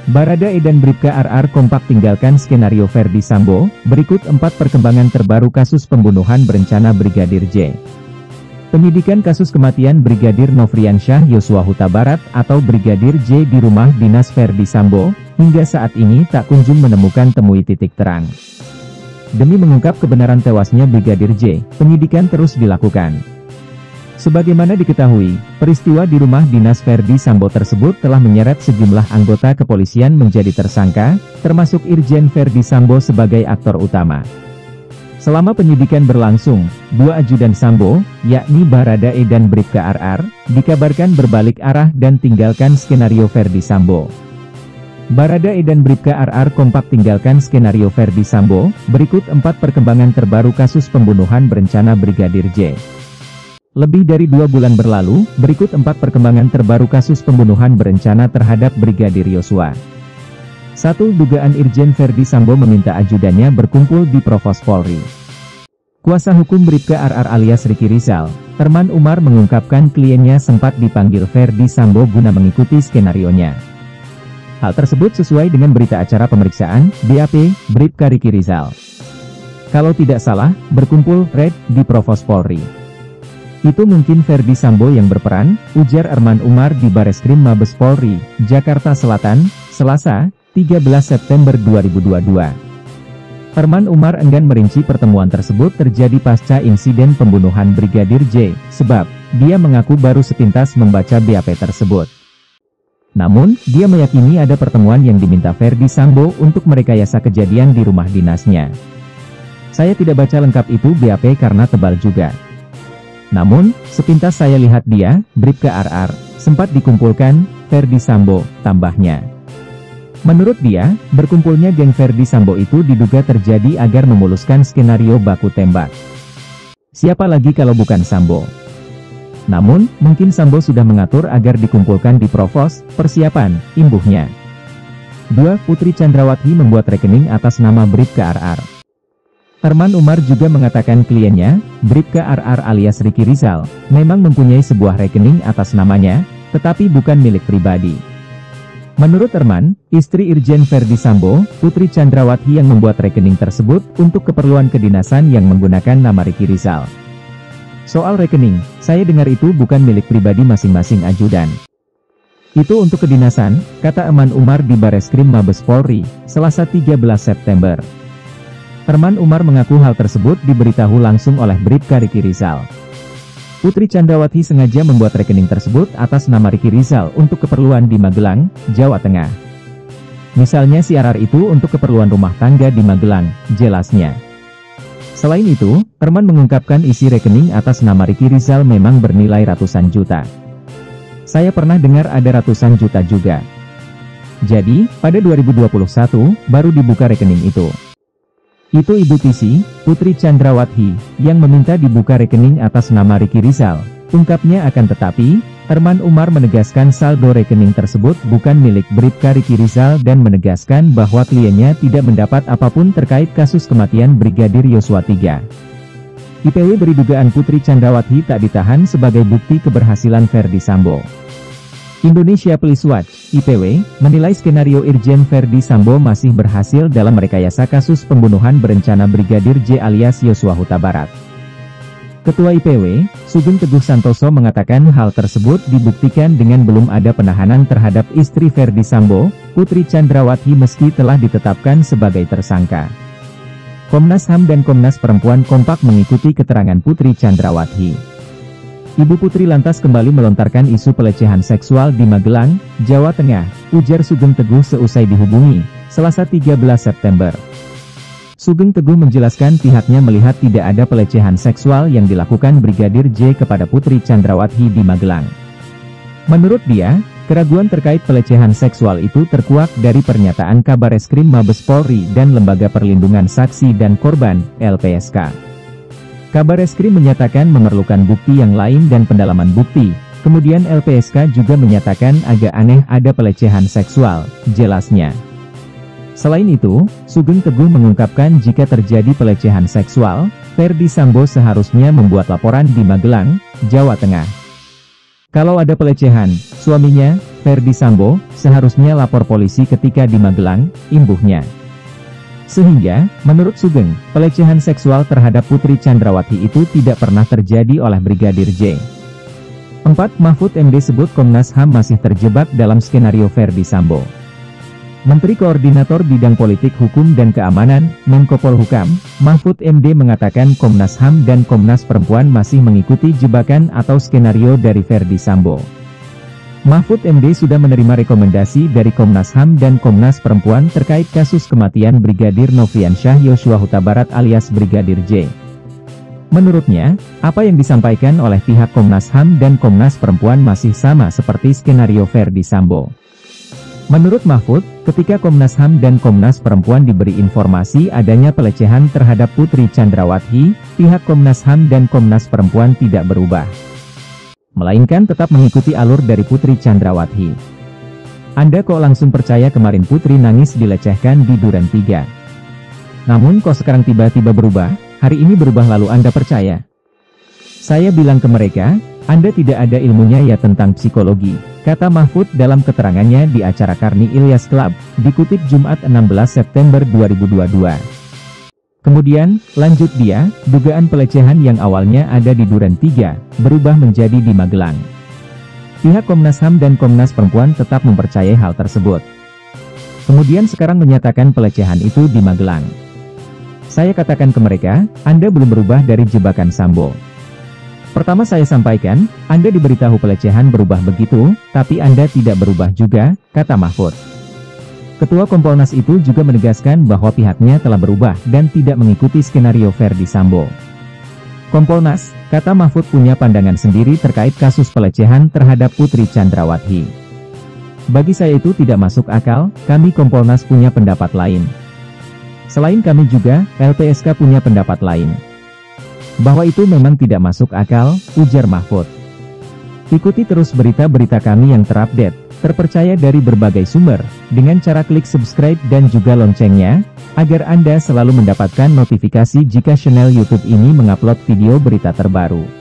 Baradae dan Bribka RR kompak tinggalkan skenario Ferdy Sambo, berikut 4 perkembangan terbaru kasus pembunuhan berencana Brigadir J. Penyidikan kasus kematian Brigadir Nofriansyah Yosua Huta Barat atau Brigadir J di rumah dinas Ferdy Sambo, hingga saat ini tak kunjung menemukan temui titik terang. Demi mengungkap kebenaran tewasnya Brigadir J, penyidikan terus dilakukan. Sebagaimana diketahui, peristiwa di rumah dinas Ferdy Sambo tersebut telah menyeret sejumlah anggota kepolisian menjadi tersangka, termasuk Irjen Ferdy Sambo sebagai aktor utama. Selama penyidikan berlangsung, 2 ajudan Sambo, yakni Baradae dan Bribka RR, dikabarkan berbalik arah dan tinggalkan skenario Ferdy Sambo. Baradae dan Bribka RR kompak tinggalkan skenario Ferdy Sambo, berikut 4 perkembangan terbaru kasus pembunuhan berencana Brigadir J. Lebih dari 2 bulan berlalu, berikut 4 perkembangan terbaru kasus pembunuhan berencana terhadap Brigadir Yosua. 1. Dugaan Irjen Ferdy Sambo meminta ajudannya berkumpul di Provos Polri. Kuasa hukum Bribka RR alias Ricky Rizal, Herman Umar mengungkapkan kliennya sempat dipanggil Ferdy Sambo guna mengikuti skenarionya. Hal tersebut sesuai dengan berita acara pemeriksaan, BAP, Bribka Ricky Rizal. Kalau tidak salah, berkumpul, di Provos Polri. Itu mungkin Ferdy Sambo yang berperan, ujar Herman Umar di Bareskrim Mabes Polri, Jakarta Selatan, Selasa, 13 September 2022. Herman Umar enggan merinci pertemuan tersebut terjadi pasca insiden pembunuhan Brigadir J, sebab dia mengaku baru sepintas membaca BAP tersebut. Namun, dia meyakini ada pertemuan yang diminta Ferdy Sambo untuk merekayasa kejadian di rumah dinasnya. Saya tidak baca lengkap itu BAP karena tebal juga. Namun, sepintas saya lihat dia, Bribka RR, sempat dikumpulkan, Ferdy Sambo, tambahnya. Menurut dia, berkumpulnya geng Ferdy Sambo itu diduga terjadi agar memuluskan skenario baku tembak. Siapa lagi kalau bukan Sambo? Namun, mungkin Sambo sudah mengatur agar dikumpulkan di Provos, persiapan, imbuhnya. 2. Putri Chandrawati membuat rekening atas nama Bribka RR. Herman Umar juga mengatakan kliennya, Bribka RR alias Ricky Rizal, memang mempunyai sebuah rekening atas namanya, tetapi bukan milik pribadi. Menurut Herman, istri Irjen Ferdy Sambo, Putri Chandrawati yang membuat rekening tersebut untuk keperluan kedinasan yang menggunakan nama Ricky Rizal. Soal rekening, saya dengar itu bukan milik pribadi masing-masing ajudan. Itu untuk kedinasan, kata Herman Umar di Bareskrim Mabes Polri, Selasa 13 September. Herman Umar mengaku hal tersebut diberitahu langsung oleh Bribka Ricky Rizal. Putri Chandrawati sengaja membuat rekening tersebut atas nama Ricky Rizal untuk keperluan di Magelang, Jawa Tengah. Misalnya si RR itu untuk keperluan rumah tangga di Magelang, jelasnya. Selain itu, Herman mengungkapkan isi rekening atas nama Ricky Rizal memang bernilai ratusan juta. Saya pernah dengar ada ratusan juta juga. Jadi, pada 2021, baru dibuka rekening itu. Itu Ibu Tisi, Putri Chandrawati, yang meminta dibuka rekening atas nama Ricky Rizal, ungkapnya. Akan tetapi, Herman Umar menegaskan saldo rekening tersebut bukan milik Bribka Ricky Rizal dan menegaskan bahwa kliennya tidak mendapat apapun terkait kasus kematian Brigadir Yosua III. IPW beri dugaan Putri Chandrawati tak ditahan sebagai bukti keberhasilan Ferdy Sambo. Indonesia Police Watch, IPW, menilai skenario Irjen Ferdy Sambo masih berhasil dalam merekayasa kasus pembunuhan berencana Brigadir J alias Yosua Huta Barat. Ketua IPW, Sugeng Teguh Santoso mengatakan hal tersebut dibuktikan dengan belum ada penahanan terhadap istri Ferdy Sambo, Putri Chandrawati meski telah ditetapkan sebagai tersangka. Komnas HAM dan Komnas Perempuan kompak mengikuti keterangan Putri Chandrawati. Ibu Putri lantas kembali melontarkan isu pelecehan seksual di Magelang, Jawa Tengah, ujar Sugeng Teguh seusai dihubungi, Selasa 13 September. Sugeng Teguh menjelaskan pihaknya melihat tidak ada pelecehan seksual yang dilakukan Brigadir J kepada Putri Chandrawati di Magelang. Menurut dia, keraguan terkait pelecehan seksual itu terkuak dari pernyataan Kabareskrim Mabes Polri dan Lembaga Perlindungan Saksi dan Korban, LPSK. Kabareskrim menyatakan memerlukan bukti yang lain dan pendalaman bukti, kemudian LPSK juga menyatakan agak aneh ada pelecehan seksual, jelasnya. Selain itu, Sugeng Teguh mengungkapkan jika terjadi pelecehan seksual, Ferdy Sambo seharusnya membuat laporan di Magelang, Jawa Tengah. Kalau ada pelecehan, suaminya, Ferdy Sambo, seharusnya lapor polisi ketika di Magelang, imbuhnya. Sehingga, menurut Sugeng, pelecehan seksual terhadap Putri Chandrawati itu tidak pernah terjadi oleh Brigadir J. 4. Mahfud MD sebut Komnas HAM masih terjebak dalam skenario Ferdy Sambo. Menteri Koordinator Bidang Politik Hukum dan Keamanan, Menko Polhukam, Mahfud MD mengatakan Komnas HAM dan Komnas Perempuan masih mengikuti jebakan atau skenario dari Ferdy Sambo. Mahfud MD sudah menerima rekomendasi dari Komnas HAM dan Komnas Perempuan terkait kasus kematian Brigadir Nofriansyah Yosua Huta Barat alias Brigadir J. Menurutnya, apa yang disampaikan oleh pihak Komnas HAM dan Komnas Perempuan masih sama seperti skenario Ferdy Sambo. Menurut Mahfud, ketika Komnas HAM dan Komnas Perempuan diberi informasi adanya pelecehan terhadap Putri Chandrawati, pihak Komnas HAM dan Komnas Perempuan tidak berubah, melainkan tetap mengikuti alur dari Putri Chandrawati. Anda kok langsung percaya kemarin Putri nangis dilecehkan di Duren 3? Namun kok sekarang tiba-tiba berubah, hari ini berubah lalu Anda percaya? Saya bilang ke mereka, Anda tidak ada ilmunya ya tentang psikologi, kata Mahfud dalam keterangannya di acara Karni Ilyas Club, dikutip Jumat 16 September 2022. Kemudian, lanjut dia, dugaan pelecehan yang awalnya ada di Duren 3, berubah menjadi di Magelang. Pihak Komnas HAM dan Komnas Perempuan tetap mempercayai hal tersebut. Kemudian sekarang menyatakan pelecehan itu di Magelang. Saya katakan ke mereka, Anda belum berubah dari jebakan Sambo. Pertama saya sampaikan, Anda diberitahu pelecehan berubah begitu, tapi Anda tidak berubah juga, kata Mahfud. Ketua Kompolnas itu juga menegaskan bahwa pihaknya telah berubah dan tidak mengikuti skenario Ferdy Sambo. Kompolnas, kata Mahfud punya pandangan sendiri terkait kasus pelecehan terhadap Putri Chandrawati. Bagi saya itu tidak masuk akal, kami Kompolnas punya pendapat lain. Selain kami juga, LPSK punya pendapat lain. Bahwa itu memang tidak masuk akal, ujar Mahfud. Ikuti terus berita-berita kami yang terupdate, terpercaya dari berbagai sumber, dengan cara klik subscribe dan juga loncengnya, agar Anda selalu mendapatkan notifikasi jika channel YouTube ini mengupload video berita terbaru.